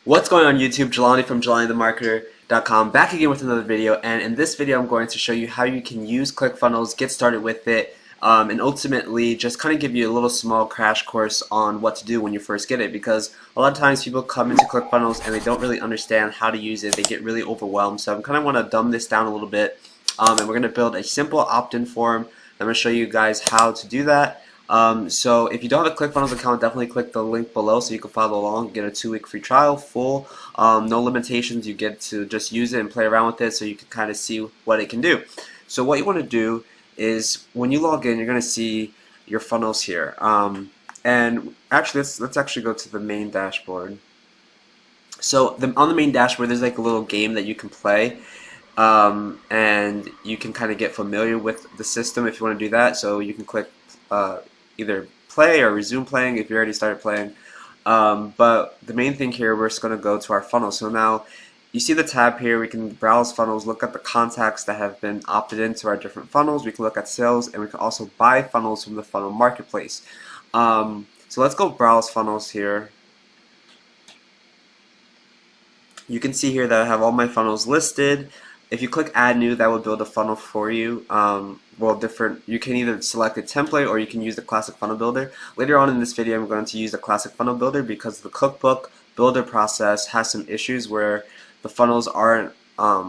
What's going on YouTube? Jelani from JelaniTheMarketer.com back again with another video, and in this video I'm going to show you how you can use ClickFunnels, get started with it, and ultimately just kind of give you a little small crash course on what to do when you first get it, because a lot of times people come into ClickFunnels and they don't really understand how to use it. They get really overwhelmed, so I kind of want to dumb this down a little bit, and we're going to build a simple opt-in form. I'm going to show you guys how to do that. So if you don't have a ClickFunnels account, definitely click the link below so you can follow along, get a 2-week free trial, full, no limitations. You get to just use it and play around with it so you can kind of see what it can do. So what you want to do is when you log in, you're going to see your funnels here. And actually, let's actually go to the main dashboard. So on the main dashboard, there's like a little game that you can play. And you can kind of get familiar with the system if you want to do that. So you can click either play or resume playing if you already started playing. But the main thing here, we're just going to go to our funnel. So now you see the tab here. We can browse funnels, look at the contacts that have been opted into our different funnels. We can look at sales, and we can also buy funnels from the funnel marketplace. So let's go browse funnels here. You can see here that I have all my funnels listed. If you click add new, that will build a funnel for you. You can either select a template or you can use the classic funnel builder. Later on in this video, I'm going to use the classic funnel builder because the cookbook builder process has some issues where the funnels aren't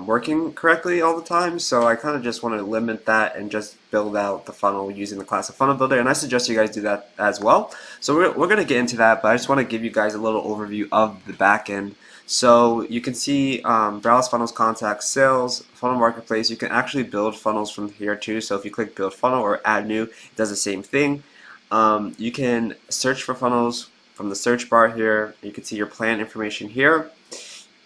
working correctly all the time. So I kind of just want to limit that and just build out the funnel using the classic funnel builder. And I suggest you guys do that as well. So we're going to get into that, but I just want to give you guys a little overview of the back end. So you can see browse funnels, contacts, sales, funnel marketplace. You can actually build funnels from here too. So if you click build funnel or add new, it does the same thing. You can search for funnels from the search bar here. You can see your plan information here.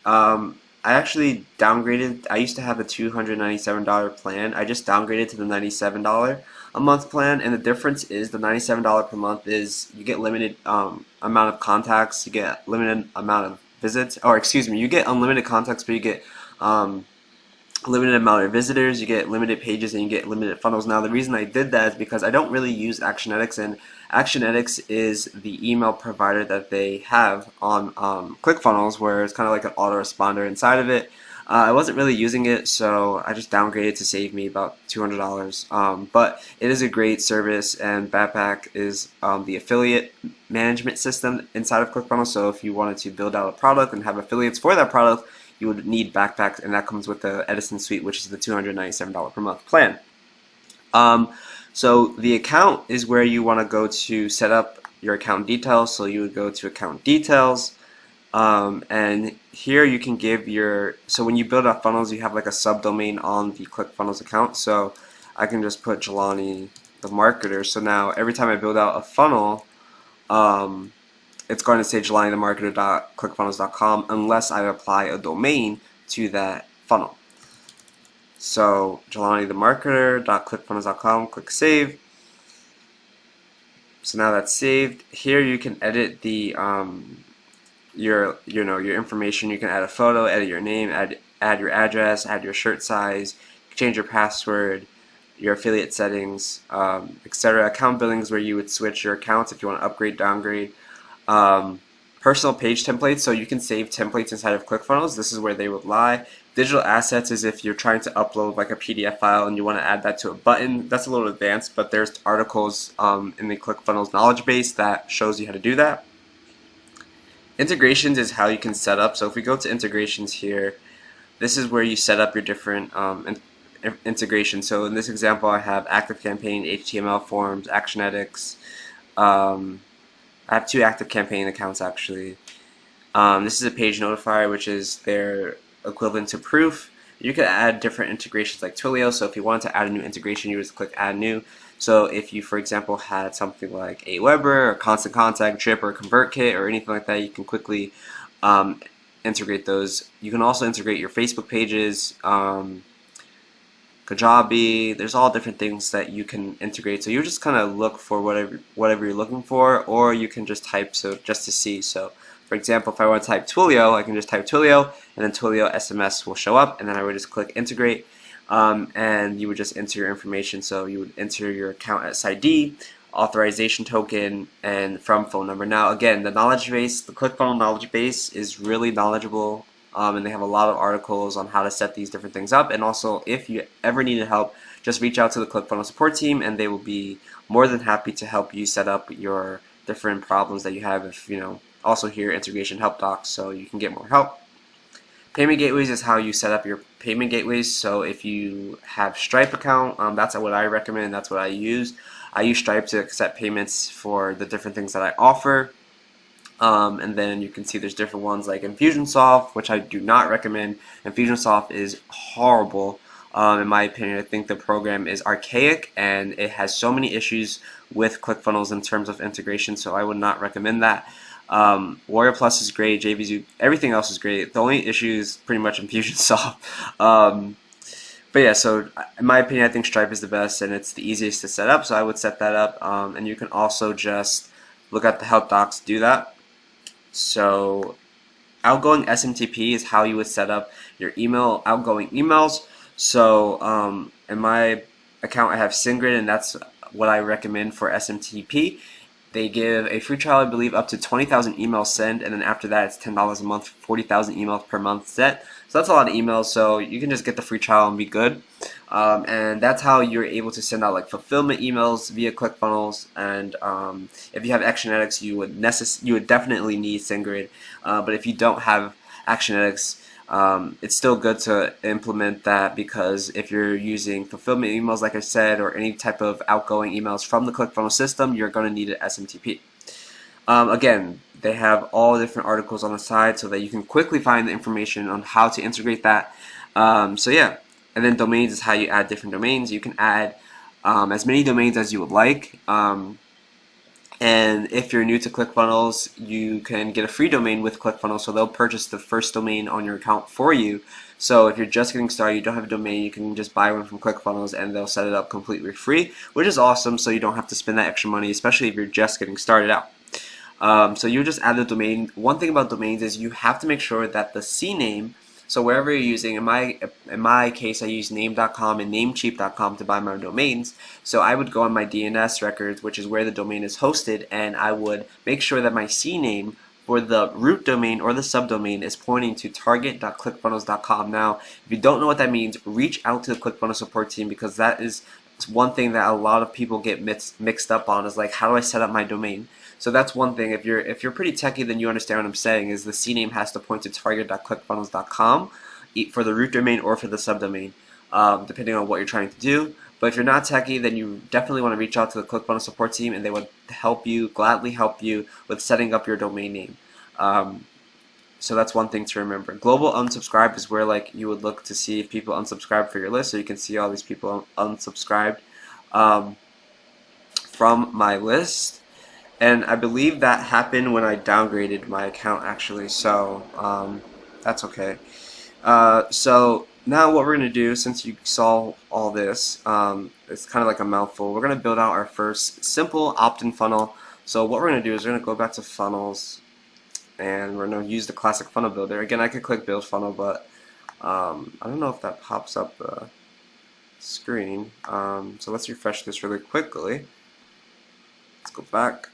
I actually downgraded. I used to have a $297 plan. I just downgraded to the $97 a month plan, and the difference is the $97 per month is you get limited amount of contacts, you get limited amount of visits, or excuse me, you get unlimited contacts, but you get limited amount of visitors, you get limited pages, and you get limited funnels. Now the reason I did that is because I don't really use Actionetics, and Actionetics is the email provider that they have on ClickFunnels, where it's kind of like an autoresponder inside of it. I wasn't really using it, so I just downgraded to save me about $200. But it is a great service, and Backpack is the affiliate management system inside of ClickFunnels. So if you wanted to build out a product and have affiliates for that product, you would need Backpack, and that comes with the Edison Suite, which is the $297 per month plan. So the account is where you want to go to set up your account details. So you would go to account details. And here you can give so when you build out funnels, you have like a subdomain on the ClickFunnels account. So I can just put Jelani the Marketer. So now every time I build out a funnel, it's going to say JelaniTheMarketer.clickfunnels.com unless I apply a domain to that funnel. So JelaniTheMarketer.clickfunnels.com, click save. So now that's saved. Here you can edit the your information. You can add a photo, edit your name, add your address, add your shirt size, change your password, your affiliate settings, etc. Account billings, where you would switch your accounts if you want to upgrade, downgrade. Personal page templates, so you can save templates inside of ClickFunnels. This is where they would lie. Digital assets is if you're trying to upload like a PDF file and you want to add that to a button. That's a little advanced, but there's articles in the ClickFunnels knowledge base that shows you how to do that. Integrations is how you can set up. So if we go to integrations here, this is where you set up your different integrations. So in this example, I have ActiveCampaign, HTML forms, Actionetics. I have 2 ActiveCampaign accounts actually. This is a page notifier, which is their equivalent to proof. You could add different integrations like Twilio. So if you wanted to add a new integration, you would just click add new. So if you, for example, had something like Aweber or Constant Contact, Drip, or ConvertKit or anything like that, you can quickly integrate those. You can also integrate your Facebook pages, Kajabi. There's all different things that you can integrate. So you just kind of look for whatever you're looking for, or you can just type just to see. So for example, if I want to type Twilio, I can just type Twilio, and then Twilio SMS will show up, and then I would just click integrate. And you would just enter your information. So you would enter your account as ID, authorization token, and from phone number. Now again, the knowledge base, the ClickFunnels knowledge base is really knowledgeable, and they have a lot of articles on how to set these different things up. And also, if you ever needed help, just reach out to the ClickFunnels support team and they will be more than happy to help you set up your different problems that you have. If also here, integration help docs, so you can get more help. Payment gateways is how you set up your payment gateways. So if you have Stripe account, that's what I recommend. That's what I use. I use Stripe to accept payments for the different things that I offer. And then you can see there's different ones like Infusionsoft, which I do not recommend. Infusionsoft is horrible. In my opinion, I think the program is archaic and it has so many issues with ClickFunnels in terms of integration, so I would not recommend that. Warrior Plus is great, JVZoo, everything else is great. The only issue is pretty much Infusionsoft. But yeah, so in my opinion, I think Stripe is the best and it's the easiest to set up, so I would set that up. And you can also just look at the help docs to do that. So outgoing SMTP is how you would set up your outgoing emails. So in my account I have SendGrid, and that's what I recommend for SMTP. They give a free trial, I believe, up to 20,000 emails sent, and then after that it's $10 a month, 40,000 emails per month sent. So that's a lot of emails, so you can just get the free trial and be good. And that's how you're able to send out like fulfillment emails via ClickFunnels. And if you have Actionetics, you would definitely need SendGrid. But if you don't have Actionetics, it's still good to implement that, because if you're using fulfillment emails, like I said, or any type of outgoing emails from the ClickFunnels system, you're going to need an SMTP. Again, they have all different articles on the side so that you can quickly find the information on how to integrate that. So yeah, and then domains is how you add different domains. You can add as many domains as you would like. And if you're new to ClickFunnels, you can get a free domain with ClickFunnels, so they'll purchase the first domain on your account for you. So if you're just getting started, you don't have a domain, you can just buy one from ClickFunnels and they'll set it up completely free, which is awesome, so you don't have to spend that extra money, especially if you're just getting started out. So you just add the domain. One thing about domains is you have to make sure that the CNAME, so wherever you're using, in my case I use name.com and namecheap.com to buy my domains. So I would go on my DNS records, which is where the domain is hosted, and I would make sure that my CNAME for the root domain or the subdomain is pointing to target.clickfunnels.com. Now, if you don't know what that means, reach out to the ClickFunnels support team, because that is one thing that a lot of people get mixed up on, is like, how do I set up my domain? So that's one thing. If you're pretty techie, then you understand what I'm saying, is the CNAME has to point to target.clickfunnels.com for the root domain or for the subdomain, depending on what you're trying to do. But if you're not techie, then you definitely want to reach out to the ClickFunnels support team, and they would gladly help you with setting up your domain name. So that's one thing to remember. Global unsubscribe is where like you would look to see if people unsubscribe for your list, so you can see all these people unsubscribed from my list. And I believe that happened when I downgraded my account, actually, so that's okay. So now what we're going to do, since you saw all this, it's kind of like a mouthful, we're going to build out our first simple opt-in funnel. So what we're going to do is we're going to go back to funnels, and we're going to use the classic funnel builder. Again, I could click build funnel, but I don't know if that pops up the screen. So let's refresh this really quickly. Let's go back.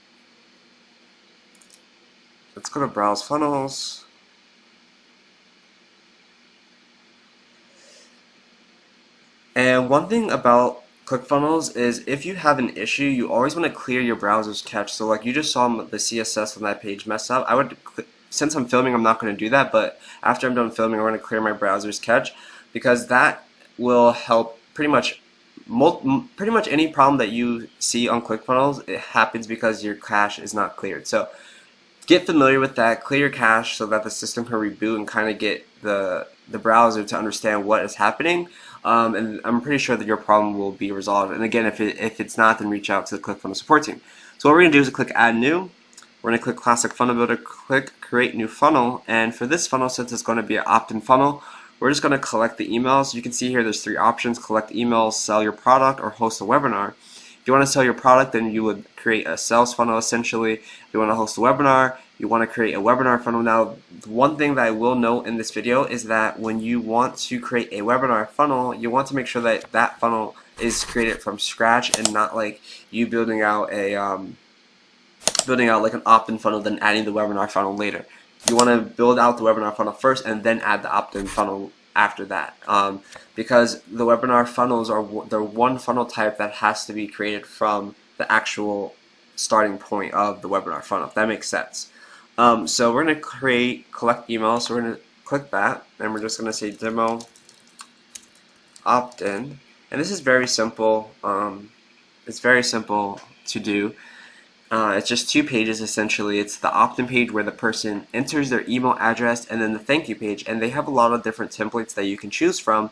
Let's go to browse funnels. And one thing about ClickFunnels is if you have an issue, you always want to clear your browser's cache. So like you just saw the CSS on that page mess up. Since I'm filming, I'm not going to do that, but after I'm done filming, I'm going to clear my browser's cache, because that will help pretty much any problem that you see on ClickFunnels. It happens because your cache is not cleared. So get familiar with that, clear your cache so that the system can reboot and kind of get the browser to understand what is happening. And I'm pretty sure that your problem will be resolved. And again, if it's not, then reach out to the ClickFunnels support team. So what we're going to do is click Add New. We're going to click Classic Funnel Builder, click Create New Funnel. And for this funnel, since it's going to be an opt-in funnel, we're just going to collect the emails. You can see here there's 3 options: collect emails, sell your product, or host a webinar. If you want to sell your product, then you would create a sales funnel essentially. If you want to host a webinar, you want to create a webinar funnel. Now, one thing that I will note in this video is that when you want to create a webinar funnel, you want to make sure that that funnel is created from scratch and not like you building out like an opt-in funnel then adding the webinar funnel later. You want to build out the webinar funnel first and then add the opt-in funnel after that, because the webinar funnels are the one funnel type that has to be created from the actual starting point of the webinar funnel, if that makes sense. So we're going to collect emails, so we're going to click that and we're just going to say demo opt-in, and this is very simple. It's very simple to do. It's just 2 pages essentially. It's the opt-in page where the person enters their email address, and then the thank you page, and they have a lot of different templates that you can choose from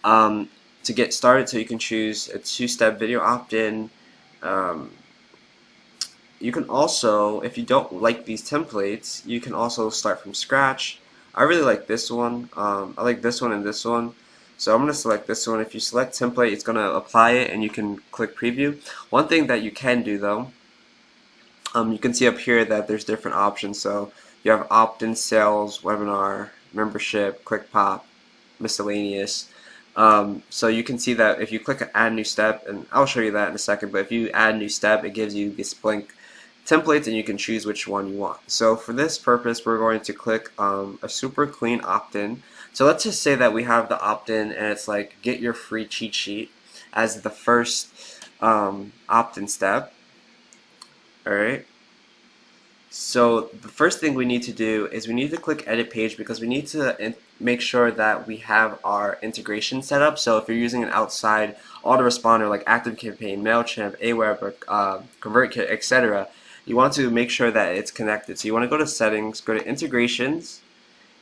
to get started. So you can choose a 2-step video opt-in. You can also, if you don't like these templates, you can also start from scratch. I really like this one. I like this one and this one. So I'm going to select this one. If you select template, it's going to apply it and you can click preview. One thing that you can do though, you can see up here that there's different options. So you have opt-in, sales, webinar, membership, quick pop, miscellaneous. So you can see that if you click add new step, and I'll show you that in a second, but if you add new step, it gives you this blank templates and you can choose which one you want. So for this purpose, we're going to click a super clean opt-in. So let's just say that we have the opt-in and it's like get your free cheat sheet as the first opt-in step. Alright, so the first thing we need to do is we need to click edit page because we need to make sure that we have our integration set up. So if you're using an outside autoresponder like ActiveCampaign, MailChimp, Aweber, ConvertKit, etc., you want to make sure that it's connected. So you want to go to settings, go to integrations,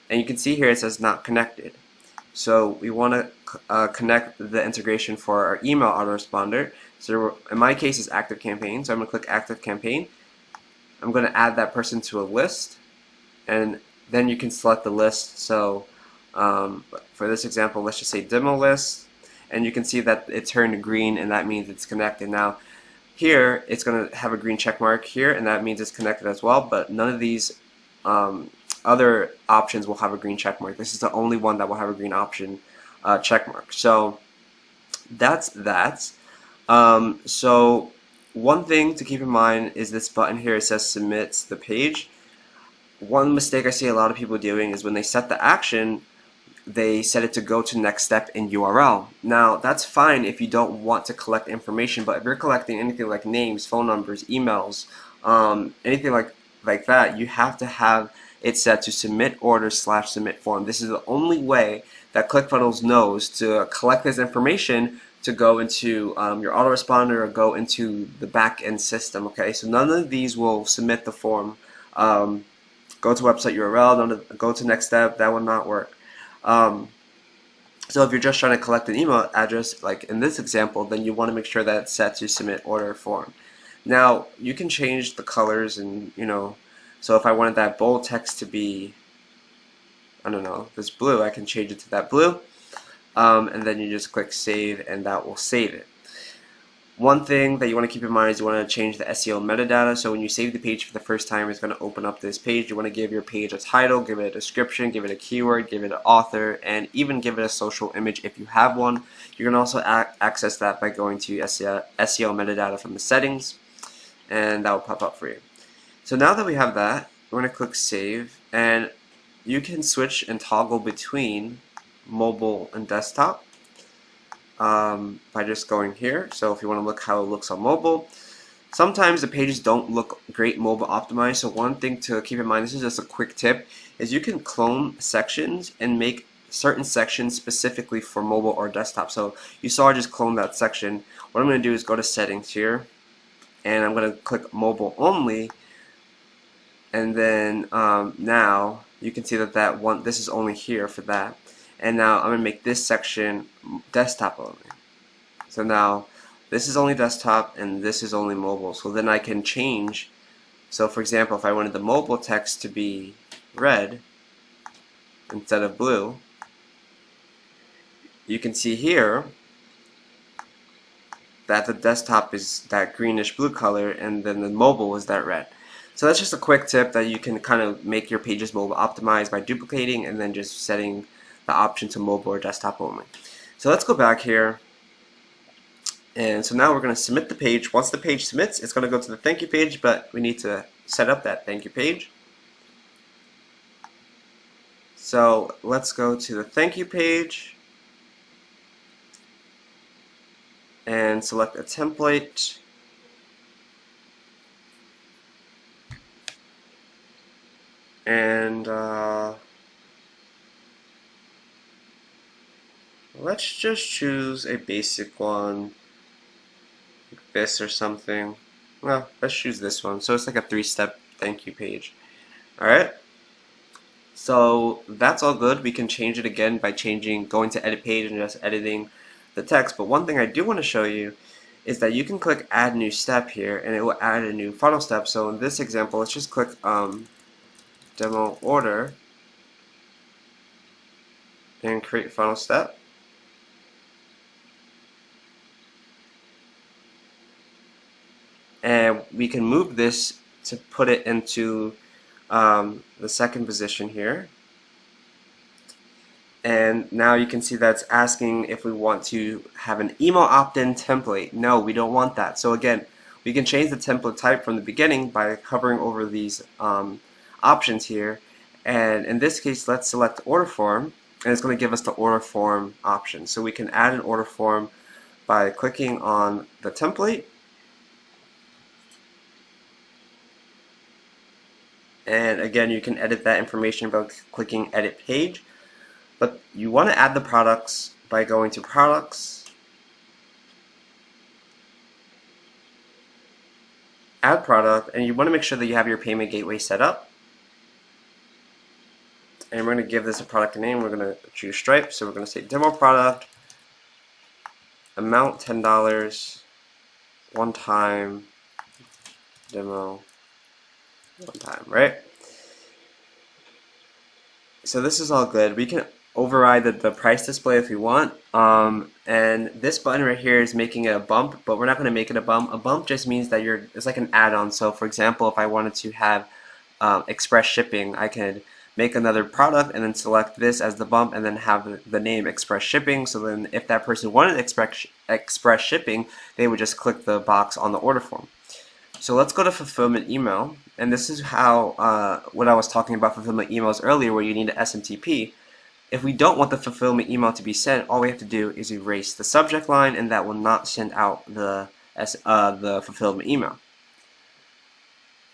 and you can see here it says not connected. So we want to connect the integration for our email autoresponder. So in my case it's ActiveCampaign, so I'm going to click ActiveCampaign. I'm going to add that person to a list, and then you can select the list. So for this example, let's just say demo list, and you can see that it turned green, and that means it's connected. Now here it's going to have a green check mark here, and that means it's connected as well, but none of these other options will have a green check mark. This is the only one that will have a green option check mark. So that's that. So one thing to keep in mind is this button here. It says submit the page. One mistake I see a lot of people doing is when they set the action, they set it to go to next step in URL. Now that's fine if you don't want to collect information, but if you're collecting anything like names, phone numbers, emails, anything like that, you have to have it set to submit order / submit form. This is the only way that ClickFunnels knows to collect this information to go into your autoresponder or go into the back-end system. Okay, so none of these will submit the form. Go to website URL, go to next step, that will not work. So if you're just trying to collect an email address, like in this example, then you want to make sure that it's set to submit order form. Now you can change the colors, and so if I wanted that bold text to be, I don't know, this blue, I can change it to that blue. And then you just click save, and that will save it. One thing that you want to keep in mind is you want to change the SEO metadata. So when you save the page for the first time, it's going to open up this page. You want to give your page a title, give it a description, give it a keyword, give it an author, and even give it a social image if you have one. You can also access that by going to SEO metadata from the settings, and that will pop up for you. So now that we have that, we're going to click save, and you can switch and toggle between mobile and desktop by just going here. So if you want to look how it looks on mobile, sometimes the pages don't look great mobile optimized. So one thing to keep in mind, this is just a quick tip, is you can clone sections and make certain sections specifically for mobile or desktop. So you saw I just cloned that section. What I'm going to do is go to settings here, and I'm going to click mobile only, and then now you can see that this is only here for that. And now I'm going to make this section desktop only. So now this is only desktop and this is only mobile. So then I can change. So for example, if I wanted the mobile text to be red instead of blue, you can see here that the desktop is that greenish blue color and then the mobile is that red. So that's just a quick tip that you can kind of make your pages mobile optimized by duplicating and then just setting the option to mobile or desktop only. So let's go back here, And so now we're going to submit the page. Once the page submits, it's going to go to the thank you page, but we need to set up that thank you page. So let's go to the thank you page and select a template. And let's just choose a basic one, like this or something. Well, let's choose this one. So it's like a 3-step thank you page. Alright, so that's all good. We can change it again by going to edit page and just editing the text. But one thing I do want to show you is that you can click add new step here and it will add a new funnel step. So in this example, let's just click demo order and create funnel step. And we can move this to put it into the second position here. And now you can see that's asking if we want to have an email opt-in template. No, we don't want that. So again, we can change the template type from the beginning by hovering over these options here. And in this case, let's select order form, and it's going to give us the order form option. So we can add an order form by clicking on the template. And again, you can edit that information by clicking edit page. But you want to add the products by going to products, add product, and you want to make sure that you have your payment gateway set up. And we're going to give this a product name. We're going to choose Stripe. So we're going to say demo product, amount $10, one time, demo, one time, right? So this is all good. We can override the price display if we want. And this button right here is making it a bump, but we're not going to make it a bump. A bump just means that it's like an add-on. So for example, if I wanted to have express shipping, I could make another product and then select this as the bump and then have the name express shipping. So then if that person wanted express shipping, they would just click the box on the order form. So let's go to fulfillment email, and this is how what I was talking about fulfillment emails earlier, where you need an SMTP. If we don't want the fulfillment email to be sent, all we have to do is erase the subject line, and that will not send out the fulfillment email.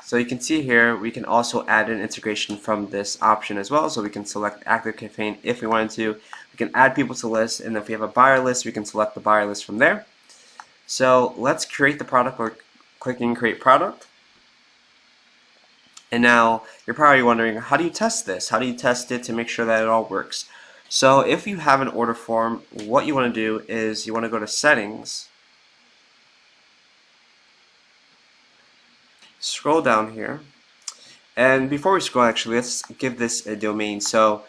So you can see here, we can also add an integration from this option as well. So we can select active campaign if we wanted to. We can add people to lists, and if we have a buyer list, we can select the buyer list from there. So let's create the product. We're clicking create product. And now you're probably wondering, how do you test this? How do you test it to make sure that it all works? So if you have an order form, what you want to do is you want to go to settings, scroll down here, and before we scroll, actually, let's give this a domain. So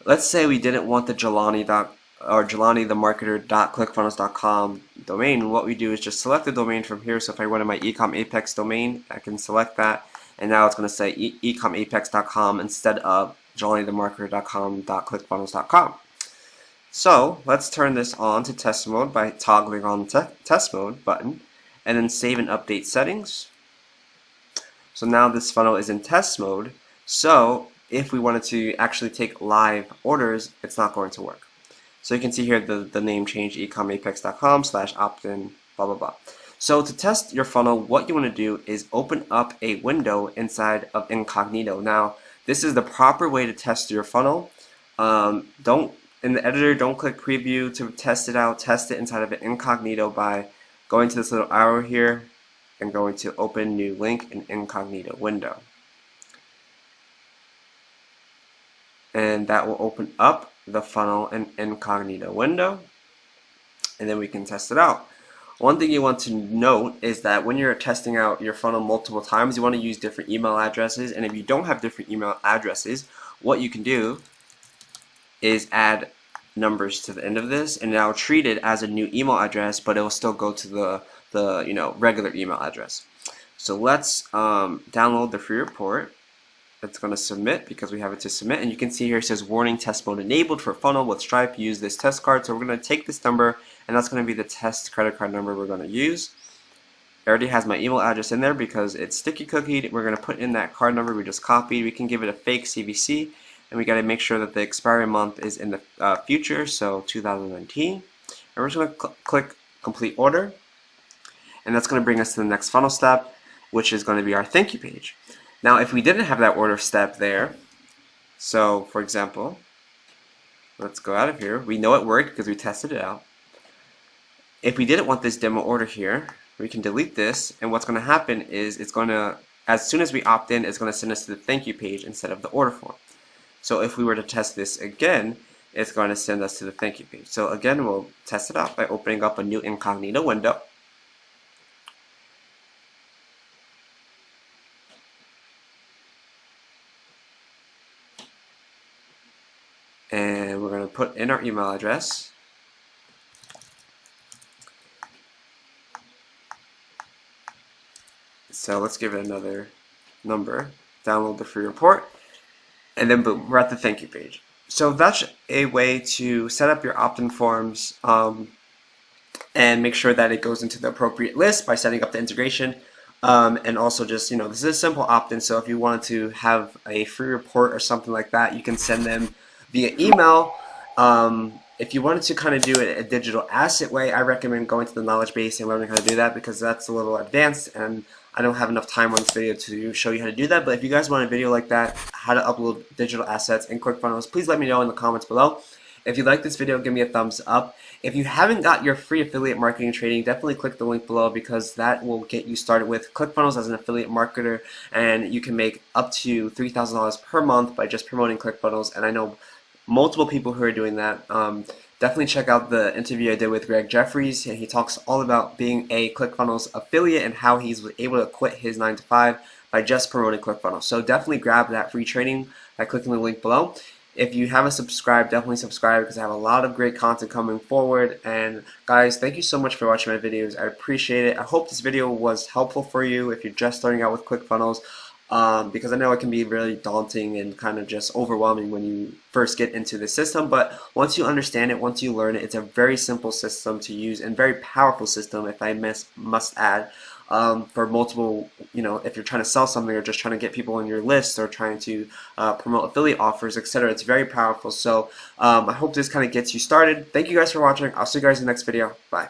let's say we didn't want the jelanithemarketer.clickfunnels.com domain. What we do is just select the domain from here. So if I went to my ecom apex domain, I can select that, and now it's going to say ecomapex.com instead of jelanithemarketer.com.clickfunnels.com. So let's turn this on to test mode by toggling on the test mode button, and then save and update settings. So now this funnel is in test mode. So if we wanted to actually take live orders, it's not going to work. So you can see here the name change, ecomapex.com/opt-in, blah, blah, blah. So to test your funnel, what you want to do is open up a window inside of incognito. Now, this is the proper way to test your funnel. In the editor, don't click preview to test it out. Test it inside of an incognito by going to this little arrow here and going to open new link in incognito window. And that will open up the funnel in incognito window, and then we can test it out. One thing you want to note is that when you're testing out your funnel multiple times, you want to use different email addresses, and if you don't have different email addresses, what you can do is add numbers to the end of this, and now treat it as a new email address, but it will still go to the regular email address. So let's download the free report. It's going to submit because we have it to submit, and you can see here it says warning, test mode enabled for funnel with Stripe, use this test card. So we're going to take this number, and that's going to be the test credit card number we're going to use. It already has my email address in there because it's sticky cookied. We're going to put in that card number we just copied. We can give it a fake CVC, and we got to make sure that the expiry month is in the future, so 2019. And we're just going to click complete order, and that's going to bring us to the next funnel step, which is going to be our thank you page. Now, if we didn't have that order step there, so for example, let's go out of here. We know it worked because we tested it out. If we didn't want this demo order here, we can delete this, and what's going to happen is it's going to, as soon as we opt in, it's going to send us to the thank you page instead of the order form. So if we were to test this again, it's going to send us to the thank you page. So again, we'll test it out by opening up a new incognito window. And we're going to put in our email address. So let's give it another number. Download the free report. And then boom, we're at the thank you page. So that's a way to set up your opt-in forms and make sure that it goes into the appropriate list by setting up the integration. And also just, this is a simple opt-in. So if you wanted to have a free report or something like that, you can send them via email. If you wanted to kind of do it a digital asset way, I recommend going to the knowledge base and learning how to do that because that's a little advanced and I don't have enough time on this video to show you how to do that. But if you guys want a video like that, how to upload digital assets in ClickFunnels, please let me know in the comments below. If you like this video, give me a thumbs up. If you haven't got your free affiliate marketing training, definitely click the link below because that will get you started with ClickFunnels as an affiliate marketer, and you can make up to $3,000 per month by just promoting ClickFunnels. And I know multiple people who are doing that. Definitely check out the interview I did with Greg Jeffries, and he talks all about being a ClickFunnels affiliate and how he's able to quit his 9-to-5 by just promoting ClickFunnels. So definitely grab that free training by clicking the link below. If you haven't subscribed, definitely subscribe because I have a lot of great content coming forward. And guys, thank you so much for watching my videos. I appreciate it. I hope this video was helpful for you if you're just starting out with ClickFunnels. Because I know it can be really daunting and kind of just overwhelming when you first get into the system, but once you understand it, once you learn it, it's a very simple system to use and very powerful system, if I must add, for multiple, if you're trying to sell something or just trying to get people on your list or trying to promote affiliate offers, etc. It's very powerful. So I hope this kind of gets you started. Thank you guys for watching. I'll see you guys in the next video. Bye.